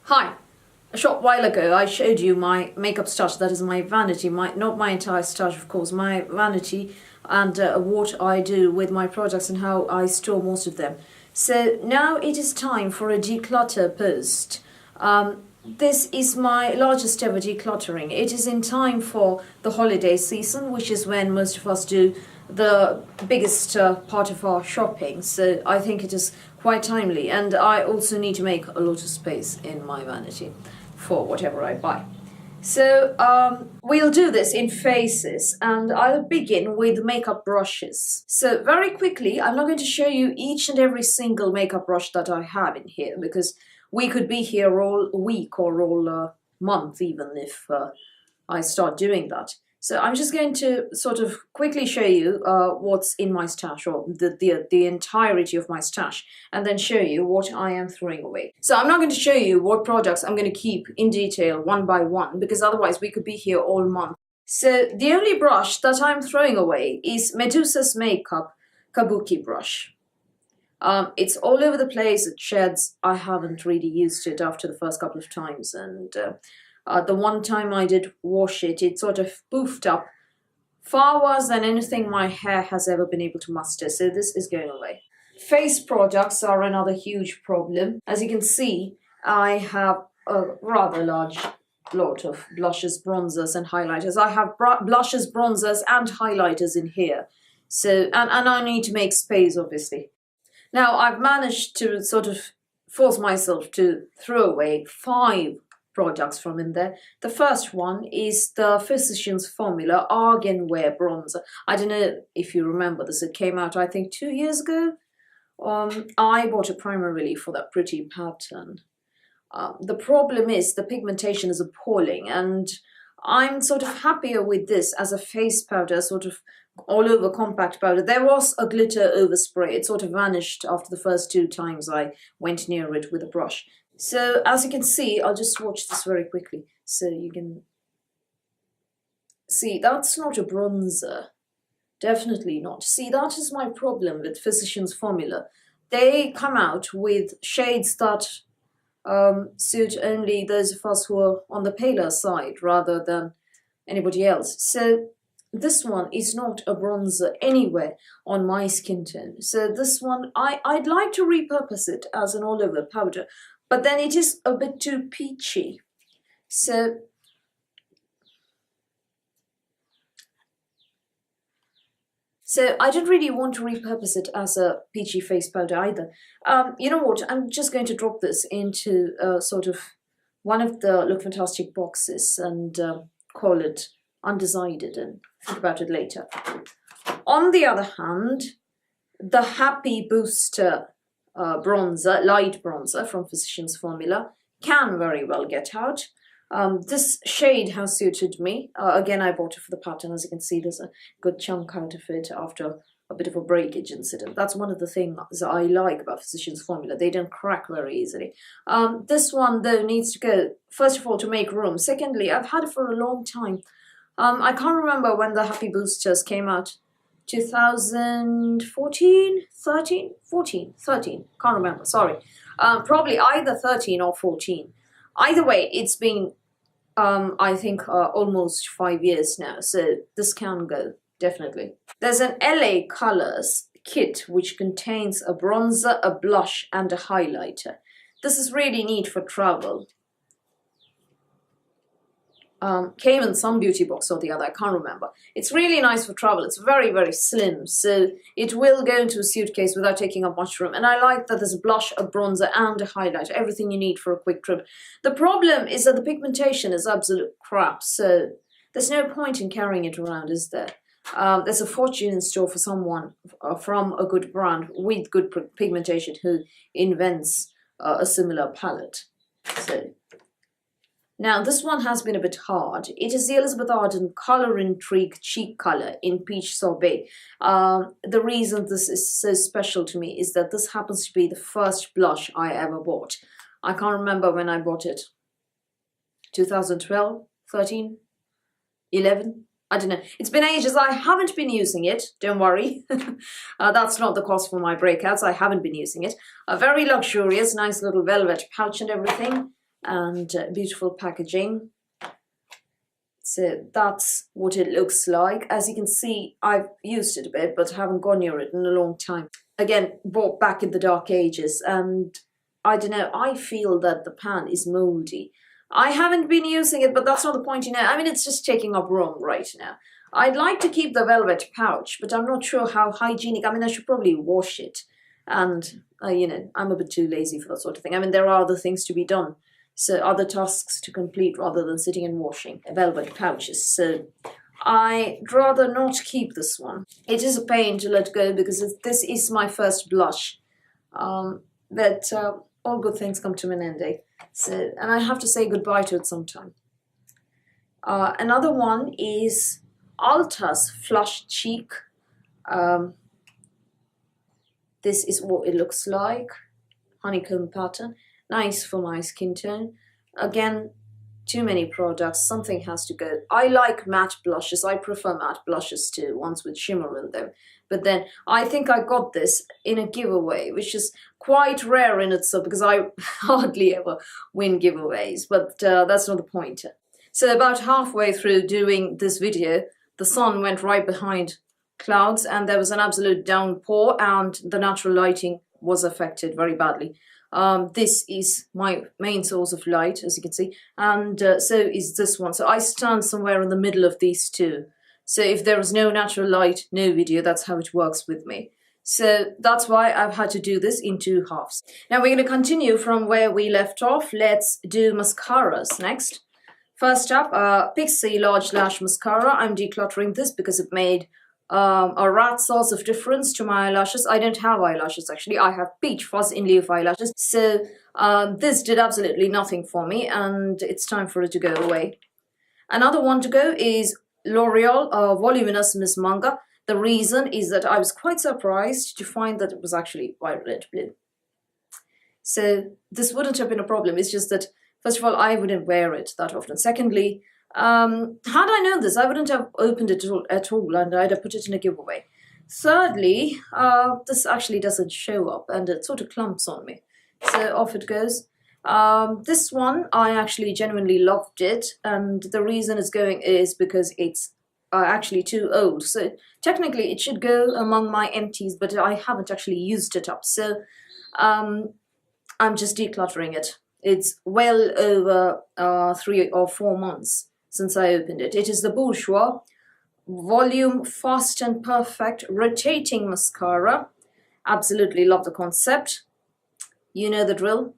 Hi, a short while ago I showed you my makeup stash, that is my vanity, not my entire stash of course, my vanity and what I do with my products and how I store most of them. So now it is time for a declutter post. This is my largest ever decluttering. It is in time for the holiday season, which is when most of us do the biggest part of our shopping. So I think it is quite timely, and I also need to make a lot of space in my vanity for whatever I buy. So we'll do this in phases, and I'll begin with makeup brushes. So very quickly, I'm not going to show you each and every single makeup brush that I have in here, because we could be here all week or all month even if I start doing that. So I'm just going to sort of quickly show you what's in my stash, or the entirety of my stash, and then show you what I am throwing away. So I'm not going to show you what products I'm going to keep in detail one by one, because otherwise we could be here all month. So the only brush that I'm throwing away is Medusa's Makeup Kabuki brush. It's all over the place, it sheds. I haven't really used it after the first couple of times, and the one time I did wash it, it sort of poofed up far worse than anything my hair has ever been able to muster, so this is going away. Face products are another huge problem. As you can see, I have a rather large lot of blushes, bronzers and highlighters. I have blushes, bronzers and highlighters in here, so and I need to make space, obviously. Now, I've managed to sort of force myself to throw away 5 products from in there. The first one is the Physicians Formula Argan Wear Bronzer. I don't know if you remember this, it came out I think 2 years ago. I bought a primer relief for that pretty pattern. The problem is the pigmentation is appalling, and I'm sort of happier with this as a face powder, sort of all over compact powder. There was a glitter overspray. It sort of vanished after the first 2 times I went near it with a brush. So as you can see, I'll just swatch this very quickly so you can see that's not a bronzer. Definitely not. See, that is my problem with Physicians Formula. They come out with shades that suit only those of us who are on the paler side rather than anybody else. So this one is not a bronzer anywhere on my skin tone. So this one, I'd like to repurpose it as an all-over powder, but then it is a bit too peachy. So I didn't really want to repurpose it as a peachy face powder either. You know what, I'm just going to drop this into sort of one of the Look Fantastic boxes and call it Undecided and think about it later. On the other hand, the Happy Booster bronzer, light bronzer from Physicians Formula can very well get out. This shade has suited me. Again, I bought it for the pattern. As you can see, there's a good chunk out of it after a bit of a breakage incident. That's one of the things I like about Physicians Formula. They don't crack very easily. This one, though, needs to go, first of all, to make room. Secondly, I've had it for a long time. I can't remember when the Happy Boosters came out. 2014? 13? 14? 13? Can't remember, sorry. Probably either 13 or 14. Either way, it's been, I think, almost 5 years now, so this can go, definitely. There's an LA Colors kit which contains a bronzer, a blush, and a highlighter. This is really neat for travel. Came in some beauty box or the other, I can't remember. It's really nice for travel. It's very, very slim, so it will go into a suitcase without taking up much room. And I like that there's a blush, a bronzer, and a highlighter, everything you need for a quick trip. The problem is that the pigmentation is absolute crap, so there's no point in carrying it around, is there? There's a fortune in store for someone from a good brand with good pigmentation who invents a similar palette. So now, this one has been a bit hard. It is the Elizabeth Arden Color Intrigue Cheek Color in Peach Sorbet. The reason this is so special to me is that this happens to be the first blush I ever bought. I can't remember when I bought it. 2012? 13? 11? I don't know. It's been ages. I haven't been using it. Don't worry. That's not the cost for my breakouts. I haven't been using it. A very luxurious, nice little velvet pouch and everything. and beautiful packaging. So that's what it looks like. As you can see, I've used it a bit, but haven't gone near it in a long time. Again, bought back in the dark ages, and I don't know, I feel that the pan is moldy. I haven't been using it, but that's not the point, you know. I mean, it's just taking up room right now. I'd like to keep the velvet pouch, but I'm not sure how hygienic. I mean, I should probably wash it. And, you know, I'm a bit too lazy for that sort of thing. I mean, there are other things to be done. So other tasks to complete rather than sitting and washing velvet pouches. So I'd rather not keep this one. It is a pain to let go because this is my first blush. But all good things come to an end, eh? So, and I have to say goodbye to it sometime. Another one is Ulta's Flush Cheek. This is what it looks like. Honeycomb pattern. Nice for my skin tone. Again, too many products. Something has to go. I like matte blushes. I prefer matte blushes to ones with shimmer in them. But then I think I got this in a giveaway, which is quite rare in itself because I hardly ever win giveaways. But that's not the point. So about halfway through doing this video, the sun went right behind clouds and there was an absolute downpour and the natural lighting was affected very badly. This is my main source of light, as you can see, and so is this one. So I stand somewhere in the middle of these two. So if there is no natural light, no video, that's how it works with me. So that's why I've had to do this in two halves. Now we're going to continue from where we left off. Let's do mascaras next. First up, Pixie Large Lash Mascara. I'm decluttering this because it made a rat's ass of difference to my eyelashes. I don't have eyelashes actually. I have peach fuzz in lieu of eyelashes. So this did absolutely nothing for me and it's time for it to go away. Another one to go is L'Oreal Voluminous Miss Manga. The reason is that I was quite surprised to find that it was actually violet blue. So this wouldn't have been a problem. It's just that, first of all, I wouldn't wear it that often. Secondly, had I known this, I wouldn't have opened it at all and I'd have put it in a giveaway. Thirdly, this actually doesn't show up and it sort of clumps on me. So off it goes. This one, I actually genuinely loved it and the reason it's going is because it's actually too old. So technically it should go among my empties, but I haven't actually used it up. So I'm just decluttering it. It's well over 3 or 4 months since I opened it. It is the Bourjois Volume Fast and Perfect Rotating Mascara. Absolutely love the concept. You know the drill.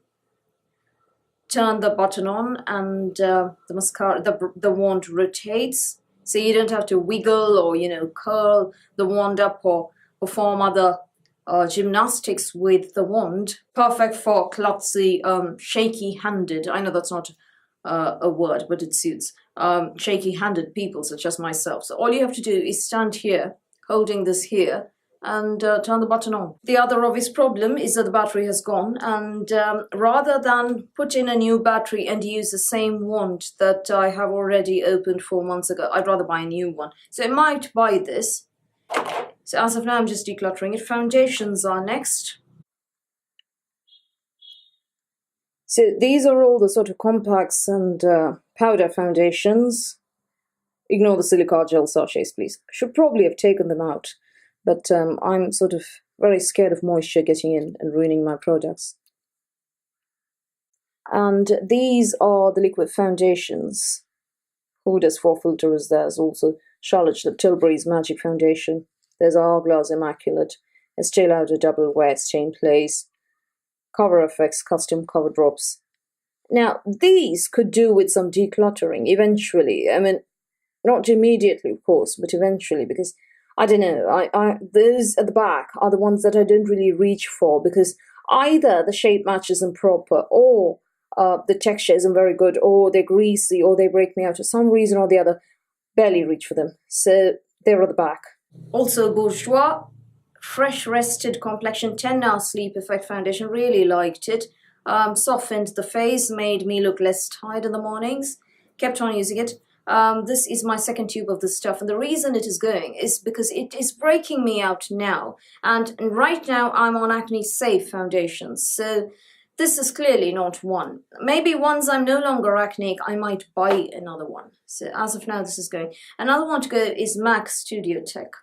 Turn the button on and the mascara, the wand rotates. So you don't have to wiggle or, you know, curl the wand up or perform other gymnastics with the wand. Perfect for klutzy, shaky-handed. I know that's not a word, but it suits. Shaky-handed people such as myself. So all you have to do is stand here, holding this here, and turn the button on. The other obvious problem is that the battery has gone, and rather than put in a new battery and use the same wand that I have already opened 4 months ago, I'd rather buy a new one. So I might buy this. So as of now, I'm just decluttering it. Foundations are next. So these are all the sort of compacts and powder foundations. Ignore the silica gel sachets, please. Should probably have taken them out, but I'm sort of very scared of moisture getting in and ruining my products. And these are the liquid foundations. Huda's 4 filters. There's also Charlotte Tilbury's Magic Foundation. There's Hourglass Immaculate, Estee Lauder Double Wear Stain Place, Cover FX Custom Cover Drops. Now, these could do with some decluttering eventually. I mean, not immediately, of course, but eventually, because, I don't know, those at the back are the ones that I don't really reach for, because either the shape match isn't proper, or the texture isn't very good, or they're greasy, or they break me out for some reason or the other. Barely reach for them. So they're at the back. Also, Bourjois Fresh Rested Complexion 10-Hour Sleep Effect Foundation. Really liked it. Softened the face, made me look less tired in the mornings. Kept on using it. This is my second tube of this stuff, and the reason it is going is because it is breaking me out now. And right now I'm on acne safe foundations. So This is clearly not one. Maybe once I'm no longer acneic, I might buy another one. So as of now, this is going. Another one to go is MAC Studio Tech.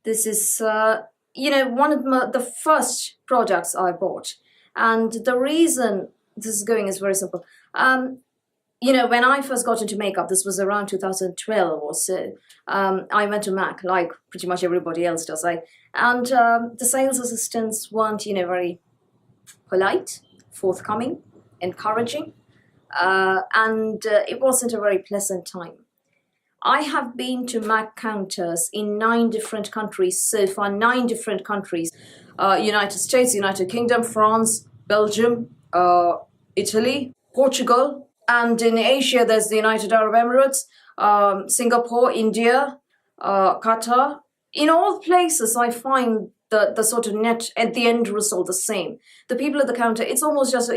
This is, one of the first products I bought. And the reason this is going is very simple. When I first got into makeup, this was around 2012 or so, I went to MAC, like pretty much everybody else does. And the sales assistants weren't, very polite, forthcoming, encouraging, and it wasn't a very pleasant time. I have been to MAC counters in 9 different countries so far, 9 different countries. United States, United Kingdom, France, Belgium, Italy, Portugal, and in Asia there's the United Arab Emirates, Singapore, India, Qatar. In all places I find the sort of net at the end result the same. The people at the counter, it's almost just,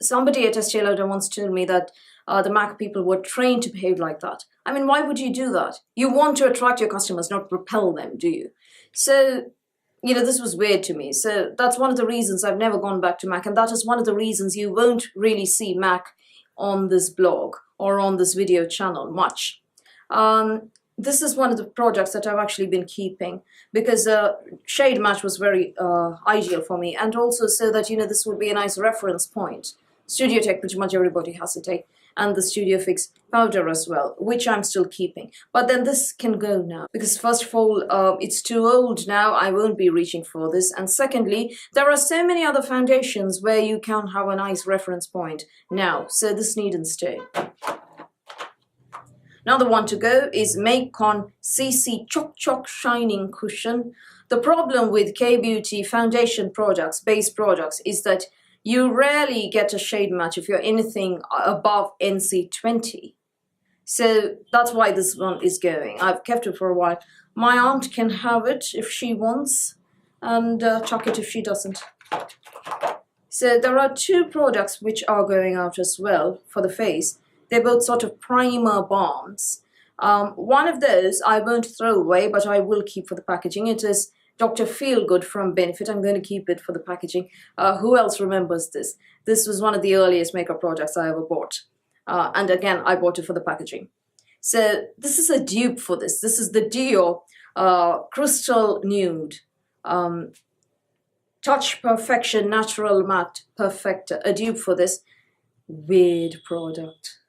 somebody at Estee Lauder once told me that the MAC people were trained to behave like that. I mean, why would you do that? You want to attract your customers, not repel them, do you? So, this was weird to me. So that's one of the reasons I've never gone back to MAC, and that is one of the reasons you won't really see MAC on this blog or on this video channel much. This is one of the products that I've actually been keeping because shade match was very ideal for me, and also so that, this would be a nice reference point. Studio Tech, pretty much everybody has to take, and the Studio Fix powder as well, which I'm still keeping. But then this can go now, because first of all, it's too old now, I won't be reaching for this. And secondly, there are so many other foundations where you can have a nice reference point now, so this needn't stay. Another one to go is Macon CC Choc Choc Shining Cushion. The problem with K-Beauty foundation products, base products, is that you rarely get a shade match if you're anything above NC20. So that's why this one is going. I've kept it for a while. My aunt can have it if she wants, and chuck it if she doesn't. So there are 2 products which are going out as well for the face. They're both sort of primer balms. One of those I won't throw away, but I will keep for the packaging. It is Dr. Feelgood from Benefit. I'm going to keep it for the packaging. Who else remembers this? This was one of the earliest makeup products I ever bought. And again, I bought it for the packaging. So this is a dupe for this. This is the Dior Crystal Nude. Touch Perfection Natural Matte Perfector. A dupe for this. Weird product.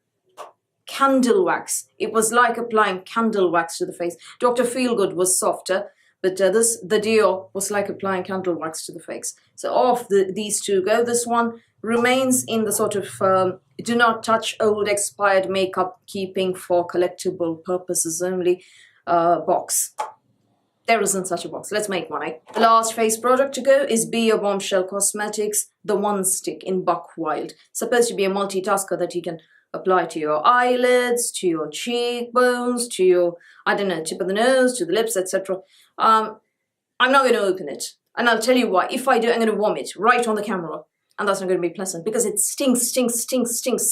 Candle wax. It was like applying candle wax to the face. Dr. Feelgood was softer, but the Dior was like applying candle wax to the face. So off these 2 go. This one remains in the sort of do not touch old expired makeup, keeping for collectible purposes only box. There isn't such a box. Let's make one, eh? The last face product to go is Be Your Bombshell Cosmetics, the One Stick in Buck Wild. It's supposed to be a multitasker that you can apply to your eyelids, to your cheekbones, to your, tip of the nose, to the lips, etc. I'm not going to open it. And I'll tell you why. If I do, I'm going to vomit right on the camera. And that's not going to be pleasant because it stinks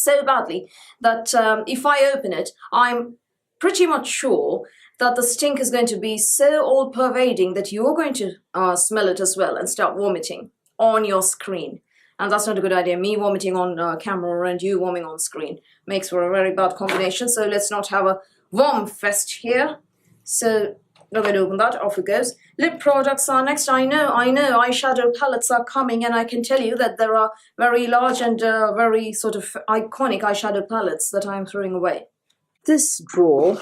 so badly that if I open it, I'm pretty much sure that the stink is going to be so all-pervading that you're going to smell it as well and start vomiting on your screen. And that's not a good idea. Me vomiting on camera and you vomiting on screen makes for a very bad combination. So let's not have a vom fest here. So I'm going to open that. Off it goes. Lip products are next. I know. Eyeshadow palettes are coming, and I can tell you that there are very large and very sort of iconic eyeshadow palettes that I'm throwing away. This drawer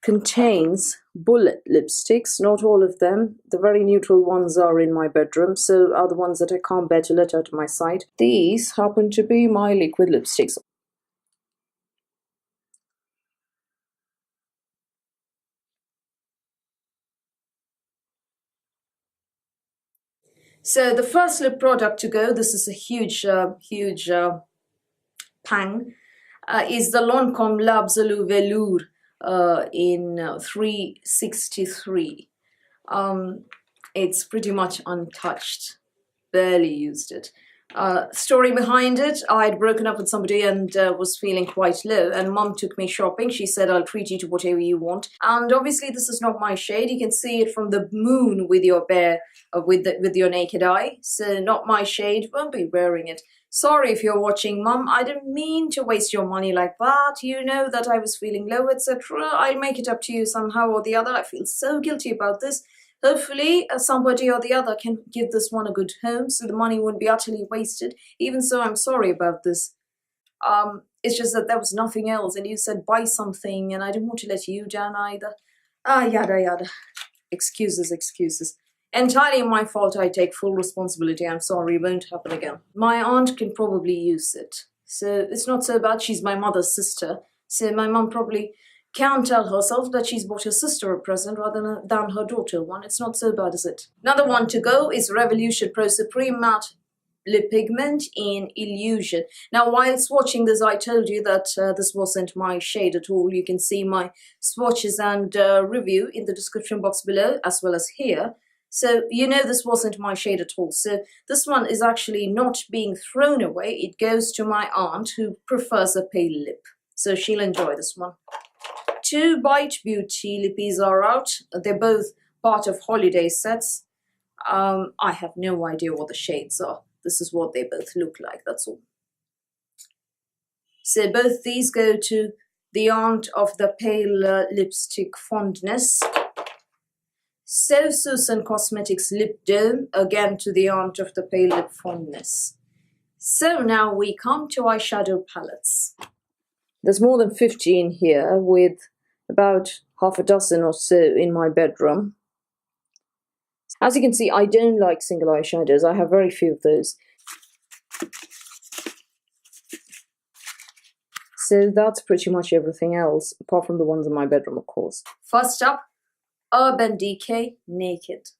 contains bullet lipsticks, not all of them. The very neutral ones are in my bedroom, so are the ones that I can't bear to let out of my sight. These happen to be my liquid lipsticks. So the first lip product to go, this is a huge pang, is the Lancome L'Absolu Velour in 363. It's pretty much untouched, barely used it. Story behind it, I'd broken up with somebody and was feeling quite low, and mum took me shopping. She said, I'll treat you to whatever you want. And obviously this is not my shade. You can see it from the moon with your with your naked eye. So not my shade, won't be wearing it. Sorry if you're watching, mum. I didn't mean to waste your money like that. You know that I was feeling low, etc. I'll make it up to you somehow or the other. I feel so guilty about this. Hopefully, somebody or the other can give this one a good home so the money won't be utterly wasted. Even so, I'm sorry about this. It's just that there was nothing else, and you said buy something, and I didn't want to let you down either. Yada yada. Excuses, excuses. Entirely my fault. I take full responsibility. I'm sorry, it won't happen again. My aunt can probably use it, so it's not so bad. She's my mother's sister, so my mum probably can tell herself that she's bought her sister a present rather than her daughter one. It's not so bad, is it? Another one to go is Revolution Pro Supreme Matte Lip Pigment in Illusion. Now, while swatching this, I told you that this wasn't my shade at all. You can see my swatches and review in the description box below, as well as here. So, you know this wasn't my shade at all. So, this one is actually not being thrown away. It goes to my aunt, who prefers a pale lip. So, she'll enjoy this one. 2 Bite Beauty lippies are out. They're both part of holiday sets. I have no idea what the shades are. This is what they both look like, that's all. So both these go to the aunt of the pale lipstick fondness. So Susan Cosmetics Lip Dome, again to the aunt of the pale lip fondness. So now we come to eyeshadow palettes. There's more than 15 here, with about half a dozen or so in my bedroom. As you can see, I don't like single eyeshadows. I have very few of those. So that's pretty much everything else, apart from the ones in my bedroom, of course. First up, Urban Decay Naked.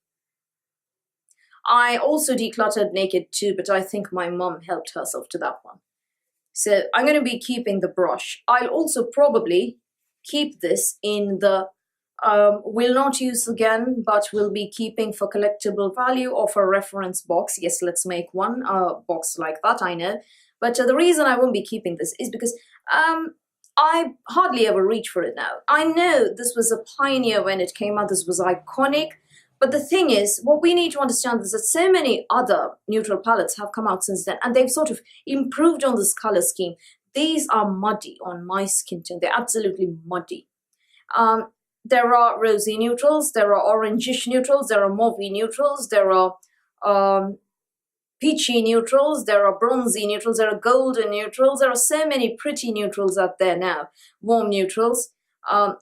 I also decluttered Naked too, but I think my mum helped herself to that one. So I'm going to be keeping the brush. I'll also probably keep this in the will not use again, but will be keeping for collectible value or for reference box. Yes, let's make one box like that, I know. But the reason I won't be keeping this is because I hardly ever reach for it now. I know this was a pioneer when it came out. This was iconic. But the thing is, what we need to understand is that so many other neutral palettes have come out since then, and they've sort of improved on this color scheme. These are muddy on my skin tone. They're absolutely muddy. There are rosy neutrals, there are orangish neutrals, there are mauvey neutrals, there are peachy neutrals, there are bronzy neutrals, there are golden neutrals. There are so many pretty neutrals out there now. Warm neutrals,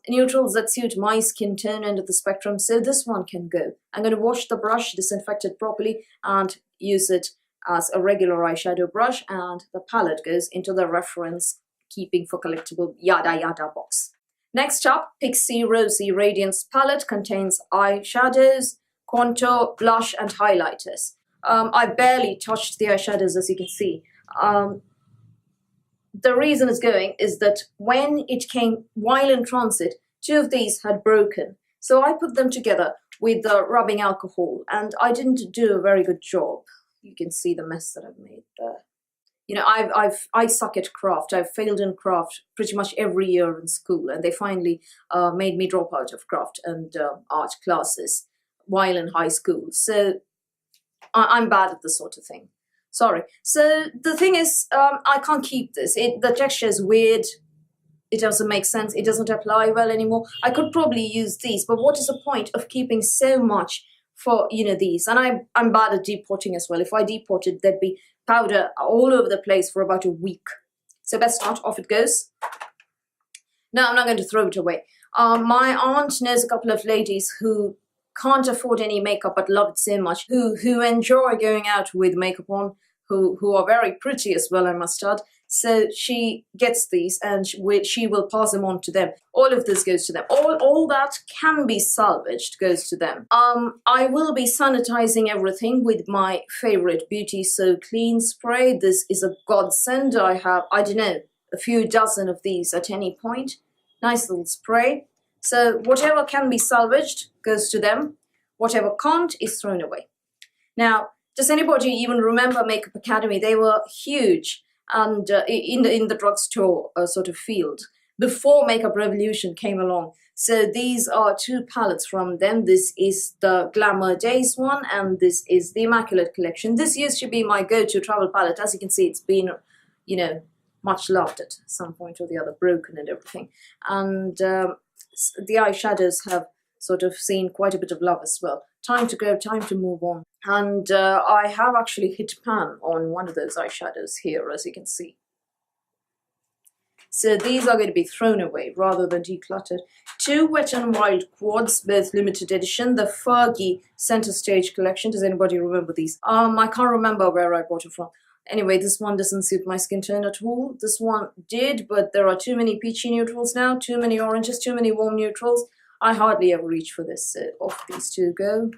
neutrals that suit my skin tone end of the spectrum. So this one can go. I'm going to wash the brush, disinfect it properly, and use it as a regular eyeshadow brush, and the palette goes into the reference keeping for collectible yada yada box. Next up, Pixie Rosy Radiance palette contains eyeshadows, contour, blush, and highlighters. I barely touched the eyeshadows, as you can see. The reason it's going is that when it came while in transit, 2 of these had broken. So I put them together with the rubbing alcohol, and I didn't do a very good job. You can see the mess that I've made there. You know, I suck at craft. I've failed in craft pretty much every year in school, and they finally made me drop out of craft and art classes while in high school. So I'm bad at this sort of thing. Sorry. So the thing is, I can't keep this. The texture is weird. It doesn't make sense. It doesn't apply well anymore. I could probably use these, but what is the point of keeping so much for, you know, these? And I'm bad at depotting as well. If I depotted, there'd be powder all over the place for about a week. So best not. Off it goes. No, I'm not going to throw it away. My aunt knows a couple of ladies who can't afford any makeup but love it so much, who enjoy going out with makeup on, who are very pretty as well, I must add. So she gets these and she will pass them on to them. All of this goes to them. All that can be salvaged goes to them. I will be sanitizing everything with my favorite Beauty So Clean spray. This is a godsend. I have, I don't know, a few dozen of these at any point. Nice little spray. So whatever can be salvaged goes to them. Whatever can't is thrown away. Now, Does anybody even remember Makeup Academy? They were huge and in the drugstore sort of field before Makeup Revolution came along. So these are two palettes from them. This is the Glamour Days one, and this is the Immaculate Collection. This used to be my go-to travel palette. As you can see, it's been, you know, much loved at some point or the other, broken and everything. And the eyeshadows have sort of seen quite a bit of love as well. Time to go, time to move on. And I have actually hit pan on one of those eyeshadows here, as you can see. So these are going to be thrown away rather than decluttered. Two Wet n Wild quads, both limited edition. The Fergie Center Stage collection. Does anybody remember these? I can't remember where I bought it from. Anyway, this one doesn't suit my skin tone at all. This one did, but there are too many peachy neutrals now, too many oranges, too many warm neutrals. I hardly ever reach for this, so off these two go.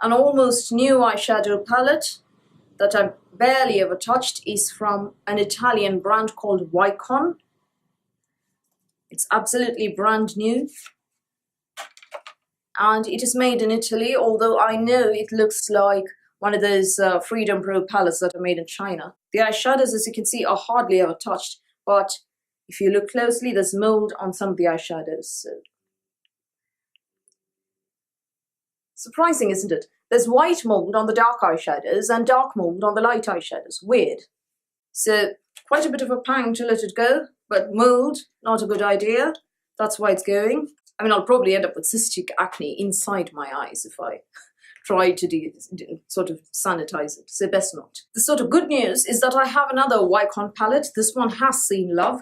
An almost new eyeshadow palette that I barely ever touched is from an Italian brand called Wycon. It's absolutely brand new. And it is made in Italy, although I know it looks like one of those Freedom Pro palettes that are made in China. The eyeshadows, as you can see, are hardly ever touched, but if you look closely, there's mold on some of the eyeshadows. So. Surprising, isn't it? There's white mold on the dark eyeshadows and dark mold on the light eyeshadows. Weird. So quite a bit of a pang to let it go, but mold, not a good idea. That's why it's going. I mean, I'll probably end up with cystic acne inside my eyes if I try to sort of sanitize it, so best not. The sort of good news is that I have another Wycon palette. This one has seen love.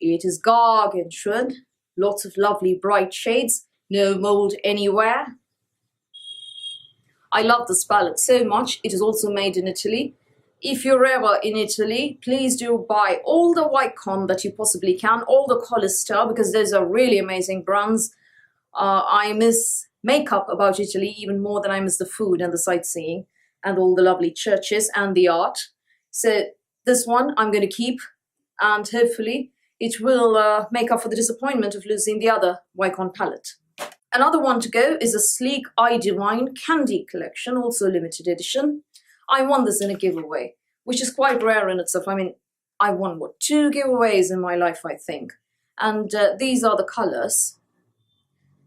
It is gargantuan, lots of lovely bright shades, no mold anywhere. I love this palette so much. It is also made in Italy. If you're ever in Italy, please do buy all the Wycon that you possibly can, all the Hollister, because those are really amazing brands. I miss makeup about Italy even more than I miss the food and the sightseeing and all the lovely churches and the art. So this one I'm going to keep, and hopefully it will make up for the disappointment of losing the other Wycon palette. Another one to go is a sleek Eye Divine Candy collection, also limited edition. I won this in a giveaway, which is quite rare in itself. I mean, I won, what, 2 giveaways in my life, I think. And these are the colors.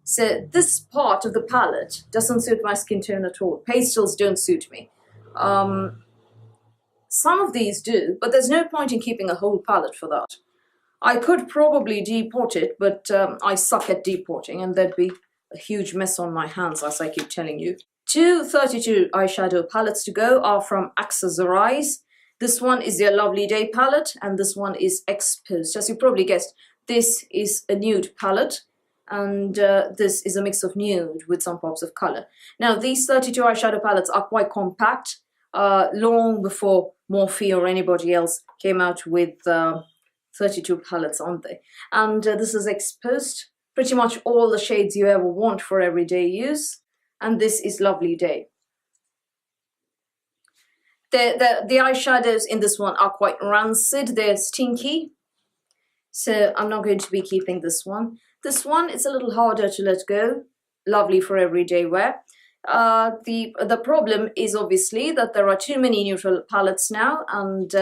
So this part of the palette doesn't suit my skin tone at all. Pastels don't suit me. Some of these do, but there's no point in keeping a whole palette for that. I could probably depot it, but I suck at deporting, and there'd be a huge mess on my hands, as I keep telling you. 2 32 eyeshadow palettes to go are from Accessorize. This one is their Lovely Day palette, and this one is Exposed. As you probably guessed, this is a nude palette, and this is a mix of nude with some pops of color. Now, these 32 eyeshadow palettes are quite compact, long before Morphe or anybody else came out with 32 palettes, aren't they? And this is Exposed. Pretty much all the shades you ever want for everyday use. And this is Lovely Day. The eyeshadows in this one are quite rancid. They're stinky. So I'm not going to be keeping this one. This one is a little harder to let go. Lovely for everyday wear. The problem is obviously that there are too many neutral palettes now, and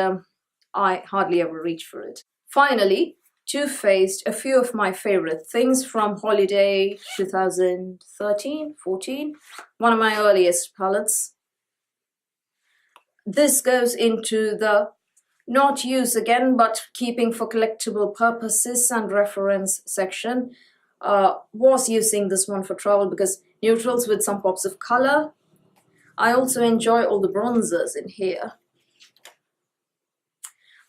I hardly ever reach for it. Finally, Too Faced, a few of my favorite things from holiday 2013, 14, one of my earliest palettes. This goes into the not use again, but keeping for collectible purposes and reference section. Was using this one for travel because neutrals with some pops of color. I also enjoy all the bronzers in here.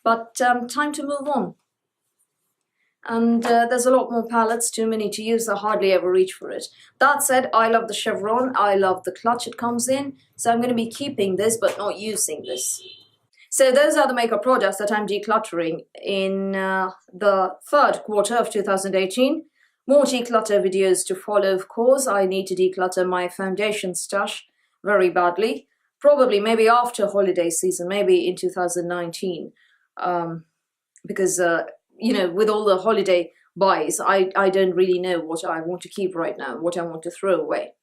But time to move on. And there's a lot more palettes, too many to use, I hardly ever reach for it. That said, I love the chevron, I love the clutch it comes in, so I'm going to be keeping this but not using this. So those are the makeup products that I'm decluttering in the third quarter of 2018. More declutter videos to follow, of course. I need to declutter my foundation stash very badly. Probably maybe after holiday season, maybe in 2019. Because you know, with all the holiday buys, I don't really know what I want to keep right now, what I want to throw away.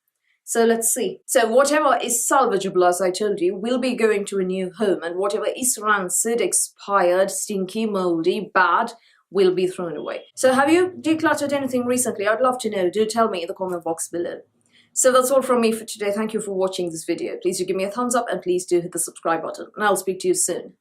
So let's see. So whatever is salvageable, as I told you, will be going to a new home, and whatever is rancid, expired, stinky, moldy, bad will be thrown away. So have you decluttered anything recently? I'd love to know. Do tell me in the comment box below. So that's all from me for today. Thank you for watching this video. Please do give me a thumbs up and please do hit the subscribe button, and I'll speak to you soon.